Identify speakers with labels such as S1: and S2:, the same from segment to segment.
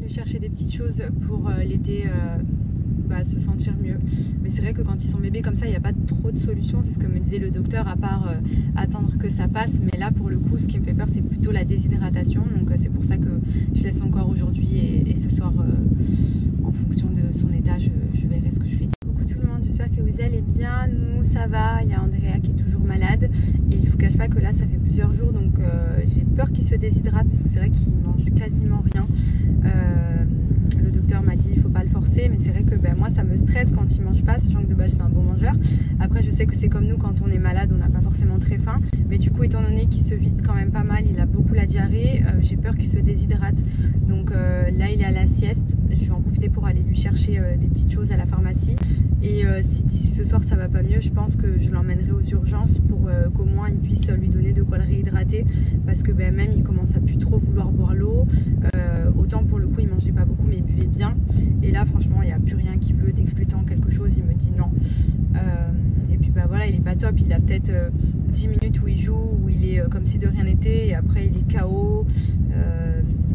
S1: de chercher des petites choses pour l'aider à se sentir mieux. Mais c'est vrai que quand ils sont bébés comme ça, il n'y a pas trop de solutions, c'est ce que me disait le docteur, à part attendre que ça passe. Mais là, pour le coup, ce qui me fait peur, c'est plutôt la déshydratation. Donc c'est pour ça que je laisse encore aujourd'hui et ce soir, en fonction de son état, je verrai ce que je fais. Coucou tout le monde, j'espère que vous allez bien. Nous, ça va. Il y a Andrea qui est toujours malade. Et je vous cache pas que là, ça fait plusieurs jours, donc j'ai peur qu'il se déshydrate parce que c'est vrai qu'il mange quasiment rien. Le docteur m'a dit il faut pas le forcer, mais c'est vrai que moi ça me stresse quand il mange pas, sachant que de base c'est un bon mangeur. Après je sais que c'est comme nous, quand on est malade on n'a pas forcément très faim, mais du coup étant donné qu'il se vide quand même pas mal, il a beaucoup la diarrhée, j'ai peur qu'il se déshydrate. Donc là il est à la sieste, je vais en profiter pour aller lui chercher des petites choses à la pharmacie. Et si d'ici ce soir ça va pas mieux, je pense que je l'emmènerai aux urgences pour qu'au moins il puisse lui donner de quoi le réhydrater, parce que même il commence à plus trop vouloir boire l'eau. Autant pour le coup il mangeait pas beaucoup mais il buvait bien, et là franchement il n'y a plus rien qui veut. Dès que je lui tends quelque chose il me dit non. Et puis voilà, il est pas top, il a peut-être 10 minutes où il joue, où il est comme si de rien n'était, et après il est KO,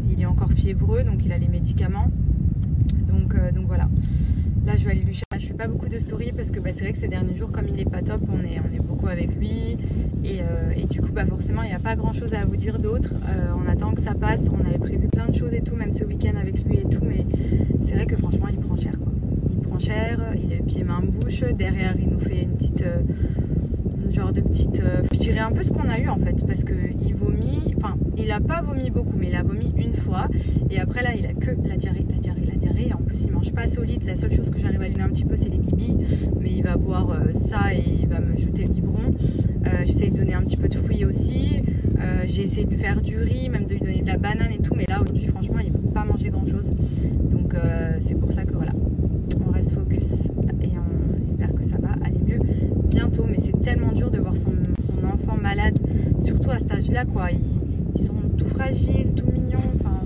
S1: il est encore fiévreux, donc il a les médicaments, donc voilà. Là je vais aller lui chercher. Je fais pas beaucoup de stories parce que c'est vrai que ces derniers jours, comme il est pas top, on est beaucoup avec lui, et du coup forcément il n'y a pas grand chose à vous dire d'autre. On attend que ça passe, on avait prévu plein de choses et tout, même ce week-end avec lui et tout, mais c'est vrai que franchement il prend cher quoi. Il prend cher, il est pieds main bouche, derrière il nous fait une petite genre de petite, je dirais un peu ce qu'on a eu en fait, parce que il vomit, enfin il a pas vomi beaucoup, mais il a vomi une fois, et après là il a que la diarrhée, et en plus il mange pas solide. La seule chose que j'arrive à lui donner un petit peu c'est les bibis, mais il va boire ça et il va me jeter le biberon. J'essaie de donner un petit peu de fruits aussi, j'ai essayé de lui faire du riz, même de lui donner de la banane et tout, mais là aujourd'hui franchement il veut pas manger grand chose, donc c'est pour ça que voilà, on reste focus et on espère que ça va aller mieux bientôt. Mais c'est tellement dur de voir son enfant malade, surtout à cet âge là quoi. Ils sont tout fragiles, tout mignons, enfin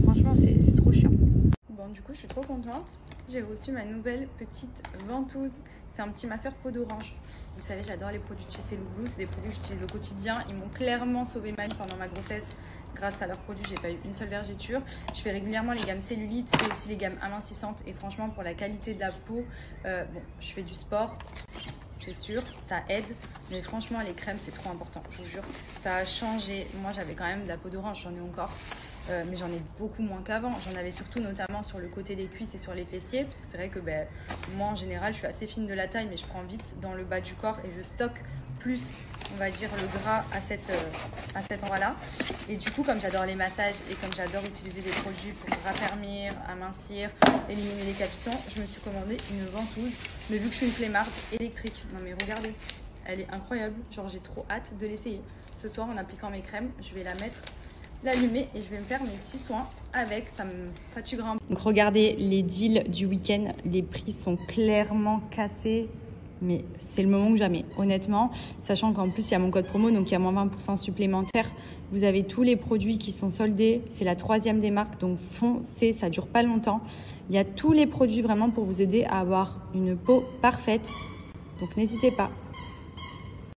S1: franchement c'est trop chiant. Bon, du coup je suis trop contente, j'ai reçu ma nouvelle petite ventouse. C'est un petit masseur peau d'orange. Vous savez, j'adore les produits de chez Cellublue, c'est des produits que j'utilise au quotidien. Ils m'ont clairement sauvé ma vie pendant ma grossesse. Grâce à leurs produits, j'ai pas eu une seule vergeture. Je fais régulièrement les gammes cellulite et aussi les gammes amincissantes. Et franchement, pour la qualité de la peau, bon, je fais du sport, c'est sûr, ça aide. Mais franchement, les crèmes, c'est trop important, je vous jure. Ça a changé. Moi, j'avais quand même de la peau d'orange, j'en ai encore. Mais j'en ai beaucoup moins qu'avant. J'en avais surtout notamment sur le côté des cuisses et sur les fessiers, parce que c'est vrai que moi en général je suis assez fine de la taille, mais je prends vite dans le bas du corps et je stocke plus, on va dire, le gras à cet endroit là. Et du coup, comme j'adore les massages et comme j'adore utiliser des produits pour raffermir, amincir, éliminer les capitons, je me suis commandé une ventouse, mais vu que je suis une flemmarde, électrique. Non mais regardez, elle est incroyable, genre j'ai trop hâte de l'essayer. Ce soir en appliquant mes crèmes, je vais la mettre, l'allumer et je vais me faire mes petits soins avec, ça me fatiguera un peu. Donc regardez les deals du week-end, les prix sont clairement cassés, mais c'est le moment que jamais, honnêtement, sachant qu'en plus il y a mon code promo, donc il y a moins 20% supplémentaire. Vous avez tous les produits qui sont soldés, c'est la 3e des marques, donc foncez, ça dure pas longtemps. Il y a tous les produits vraiment pour vous aider à avoir une peau parfaite, donc n'hésitez pas.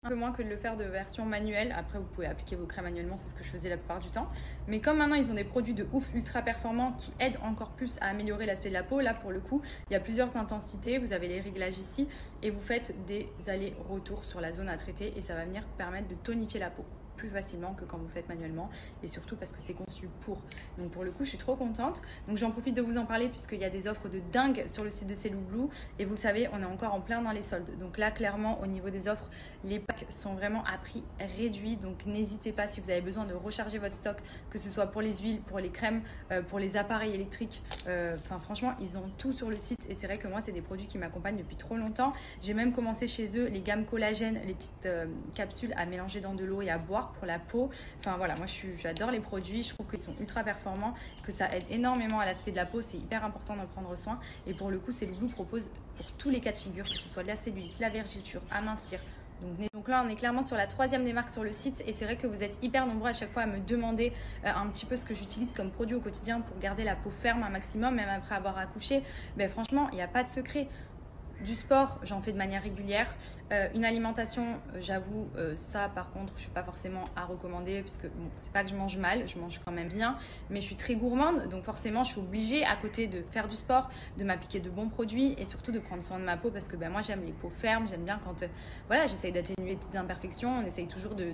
S1: Un peu moins que de le faire de version manuelle. Après vous pouvez appliquer vos crèmes manuellement, c'est ce que je faisais la plupart du temps, mais comme maintenant ils ont des produits de ouf ultra performants qui aident encore plus à améliorer l'aspect de la peau, là pour le coup il y a plusieurs intensités, vous avez les réglages ici et vous faites des allers-retours sur la zone à traiter et ça va venir permettre de tonifier la peau plus facilement que quand vous faites manuellement, et surtout parce que c'est conçu pour. Donc pour le coup je suis trop contente, donc j'en profite de vous en parler puisqu'il y a des offres de dingue sur le site de Cellublue et vous le savez, on est encore en plein dans les soldes. Donc là clairement au niveau des offres, les packs sont vraiment à prix réduit, donc n'hésitez pas si vous avez besoin de recharger votre stock, que ce soit pour les huiles, pour les crèmes, pour les appareils électriques, enfin franchement ils ont tout sur le site et c'est vrai que moi c'est des produits qui m'accompagnent depuis trop longtemps. J'ai même commencé chez eux les gammes collagène, les petites capsules à mélanger dans de l'eau et à boire pour la peau. Enfin voilà, moi j'adore les produits, je trouve qu'ils sont ultra performants, que ça aide énormément à l'aspect de la peau, c'est hyper important d'en prendre soin et pour le coup Cellublue propose pour tous les cas de figure, que ce soit de la cellulite, la vergeture, amincir. Donc là on est clairement sur la 3e des marques sur le site et c'est vrai que vous êtes hyper nombreux à chaque fois à me demander un petit peu ce que j'utilise comme produit au quotidien pour garder la peau ferme un maximum même après avoir accouché. Franchement il n'y a pas de secret. Du sport, j'en fais de manière régulière. Une alimentation, j'avoue, ça par contre, je ne suis pas forcément à recommander parce que bon, c'est pas que je mange mal, je mange quand même bien, mais je suis très gourmande, donc forcément, je suis obligée à côté de faire du sport, de m'appliquer de bons produits et surtout de prendre soin de ma peau parce que ben, moi, j'aime les peaux fermes, j'aime bien quand voilà, j'essaye d'atténuer les petites imperfections, on essaye toujours de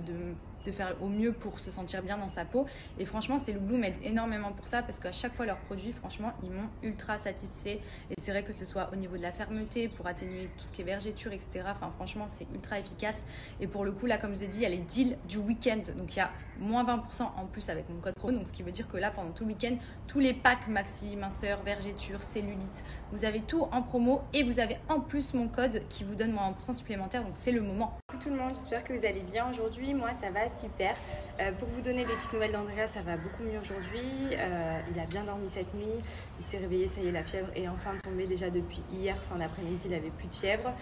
S1: faire au mieux pour se sentir bien dans sa peau. Et franchement, Cellule Blue m'aide énormément pour ça parce qu'à chaque fois, leurs produits, franchement, ils m'ont ultra satisfait. Et c'est vrai que ce soit au niveau de la fermeté, pour atténuer tout ce qui est vergeture, etc. Enfin, franchement, c'est ultra efficace. Et pour le coup, là, comme je vous ai dit, il y a les deals du week-end. Donc, il y a moins 20% en plus avec mon code pro. Donc, ce qui veut dire que là, pendant tout le week-end, tous les packs maxi, minceur, vergeture, cellulite, vous avez tout en promo et vous avez en plus mon code qui vous donne moins 1% supplémentaire. Donc, c'est le moment.
S2: Coucou tout le monde, j'espère que vous allez bien aujourd'hui. Moi, ça va super. Pour vous donner des petites nouvelles d'Andrea, ça va beaucoup mieux aujourd'hui. Il a bien dormi cette nuit. Il s'est réveillé, ça y est, la fièvre est enfin tombée déjà depuis hier, fin d'après-midi, il n'avait plus de fièvre.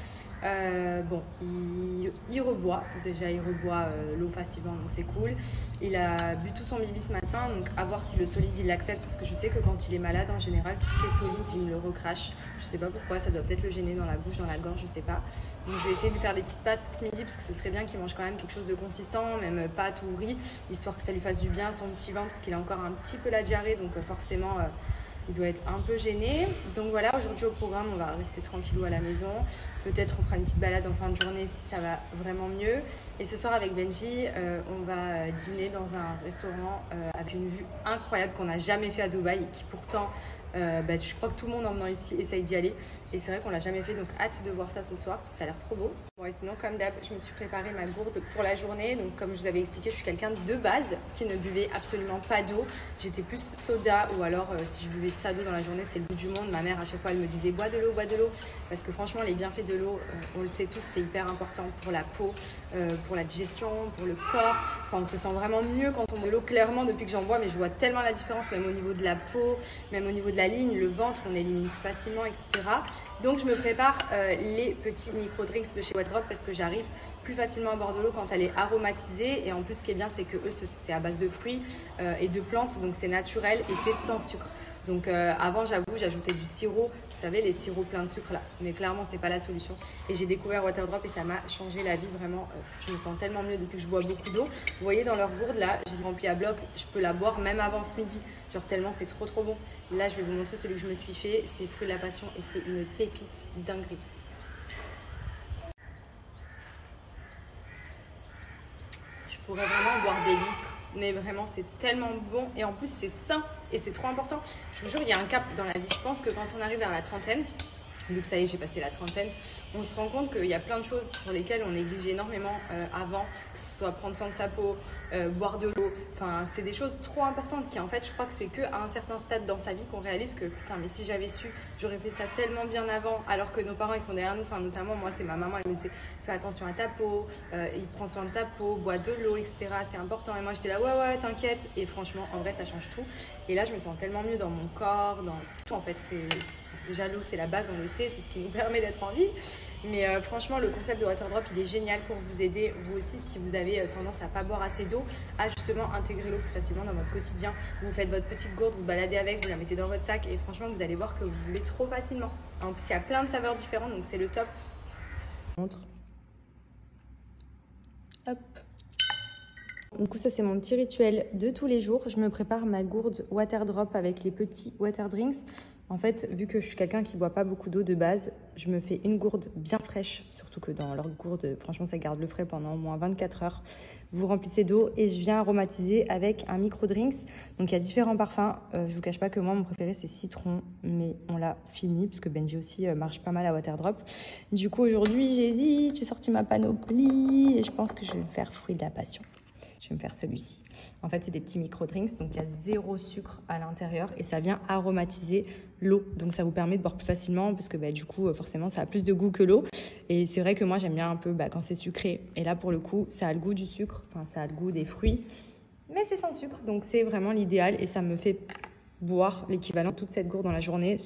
S2: Bon, il reboit. Déjà, il reboit l'eau facilement, donc c'est cool. Il a bu tout son bibi ce matin, donc à voir si le solide, il l'accepte. Parce que je sais que quand il est malade, en général, tout ce qui est solide, il me le recrache. Je sais pas pourquoi, ça doit peut-être le gêner dans la bouche, dans la gorge, je sais pas. Donc je vais essayer de lui faire des petites pâtes pour ce midi, parce que ce serait bien qu'il mange quand même quelque chose de consistant, même pâtes ou riz, histoire que ça lui fasse du bien à son petit ventre, parce qu'il a encore un petit peu la diarrhée, donc forcément il doit être un peu gêné. Donc voilà, aujourd'hui au programme, on va rester tranquillou à la maison. Peut-être on fera une petite balade en fin de journée si ça va vraiment mieux. Et ce soir avec Benji, on va dîner dans un restaurant avec une vue incroyable qu'on n'a jamais fait à Dubaï et qui pourtant, je crois que tout le monde en venant ici essaye d'y aller. Et c'est vrai qu'on l'a jamais fait, donc hâte de voir ça ce soir parce que ça a l'air trop beau. Bon, et sinon, comme d'hab, je me suis préparé ma gourde pour la journée. Donc comme je vous avais expliqué, je suis quelqu'un de base qui ne buvait absolument pas d'eau. J'étais plus soda ou alors si je buvais ça d'eau dans la journée, c'était le bout du monde. Ma mère, à chaque fois, elle me disait bois de l'eau, bois de l'eau. Parce que franchement, les bienfaits de l'eau, on le sait tous, c'est hyper important pour la peau, pour la digestion, pour le corps. Enfin, on se sent vraiment mieux quand on boit de l'eau. Clairement, depuis que j'en bois, mais je vois tellement la différence, même au niveau de la peau, même au niveau de la ligne, le ventre, on élimine plus facilement, etc. Donc je me prépare les petits micro-drinks de chez Waterdrop parce que j'arrive plus facilement à boire de l'eau quand elle est aromatisée. Et en plus, ce qui est bien, c'est que eux, c'est à base de fruits et de plantes, donc c'est naturel et c'est sans sucre. Donc avant, j'avoue, j'ajoutais du sirop, vous savez, les sirops pleins de sucre là. Mais clairement, c'est pas la solution. Et j'ai découvert Waterdrop et ça m'a changé la vie vraiment. Je me sens tellement mieux depuis que je bois beaucoup d'eau. Vous voyez, dans leur gourde là, j'ai rempli à bloc. Je peux la boire même avant ce midi. Genre tellement c'est trop bon. Là, je vais vous montrer celui que je me suis fait. C'est Fruits de la Passion et c'est une pépite dinguerie. Je pourrais vraiment boire des litres. Mais vraiment, c'est tellement bon. Et en plus, c'est sain. Et c'est trop important. Je vous jure, il y a un cap dans la vie. Je pense que quand on arrive vers la trentaine, vu que ça y est, j'ai passé la trentaine, on se rend compte qu'il y a plein de choses sur lesquelles on néglige énormément avant, que ce soit prendre soin de sa peau, boire de l'eau. Enfin, c'est des choses trop importantes qui, en fait, je crois que c'est qu'à un certain stade dans sa vie qu'on réalise que, putain, mais si j'avais su, j'aurais fait ça tellement bien avant, alors que nos parents, ils sont derrière nous. Enfin, notamment, moi, c'est ma maman, elle me disait, fais attention à ta peau, il prend soin de ta peau, bois de l'eau, etc. C'est important. Et moi, j'étais là, ouais, t'inquiète. Et franchement, en vrai, ça change tout. Et là, je me sens tellement mieux dans mon corps, dans tout, en fait. Déjà, l'eau, c'est la base, on le sait, c'est ce qui nous permet d'être en vie. Mais franchement, le concept de Waterdrop, il est génial pour vous aider, vous aussi, si vous avez tendance à ne pas boire assez d'eau, à justement intégrer l'eau plus facilement dans votre quotidien. Vous faites votre petite gourde, vous baladez avec, vous la mettez dans votre sac et franchement, vous allez voir que vous buvez trop facilement. En plus, il y a plein de saveurs différentes, donc c'est le top. Montre. Hop. Du coup, ça, c'est mon petit rituel de tous les jours. Je me prépare ma gourde Waterdrop avec les petits water drinks. En fait, vu que je suis quelqu'un qui ne boit pas beaucoup d'eau de base, je me fais une gourde bien fraîche, surtout que dans leur gourde, franchement, ça garde le frais pendant au moins 24 heures. Vous remplissez d'eau et je viens aromatiser avec un micro-drinks. Donc, il y a différents parfums. Je ne vous cache pas que moi, mon préféré, c'est citron, mais on l'a fini, parce que Benji aussi marche pas mal à Waterdrop. Du coup, aujourd'hui, j'hésite, j'ai sorti ma panoplie et je pense que je vais me faire Fruits de la Passion. Je vais me faire celui-ci. En fait, c'est des petits micro-drinks, donc il y a 0 sucre à l'intérieur et ça vient aromatiser l'eau. Donc ça vous permet de boire plus facilement parce que du coup, forcément, ça a plus de goût que l'eau. Et c'est vrai que moi, j'aime bien un peu quand c'est sucré. Et là, pour le coup, ça a le goût du sucre, enfin, ça a le goût des fruits, mais c'est sans sucre. Donc c'est vraiment l'idéal et ça me fait boire l'équivalent de toute cette gourde dans la journée,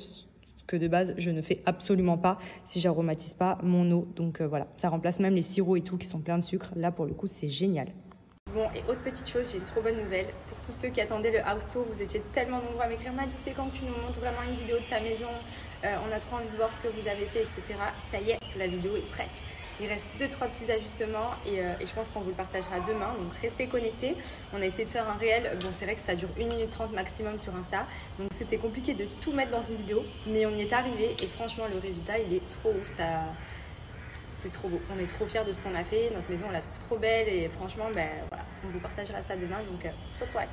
S2: que de base, je ne fais absolument pas si j'aromatise pas mon eau. Donc voilà, ça remplace même les sirops et tout qui sont pleins de sucre. Là, pour le coup, c'est génial. Bon, et autre petite chose, j'ai une trop bonne nouvelle. Pour tous ceux qui attendaient le house tour, vous étiez tellement nombreux à m'écrire, Maddy, c'est quand tu nous montres vraiment une vidéo de ta maison, on a trop envie de voir ce que vous avez fait, etc. Ça y est, la vidéo est prête. Il reste 2-3 petits ajustements et je pense qu'on vous le partagera demain, donc restez connectés. On a essayé de faire un réel, bon c'est vrai que ça dure 1 minute 30 maximum sur Insta, donc c'était compliqué de tout mettre dans une vidéo, mais on y est arrivé et franchement le résultat il est trop ouf, c'est trop beau. On est trop fiers de ce qu'on a fait, notre maison on la trouve trop belle et franchement ben, voilà, on vous partagera ça demain, donc trop hâte.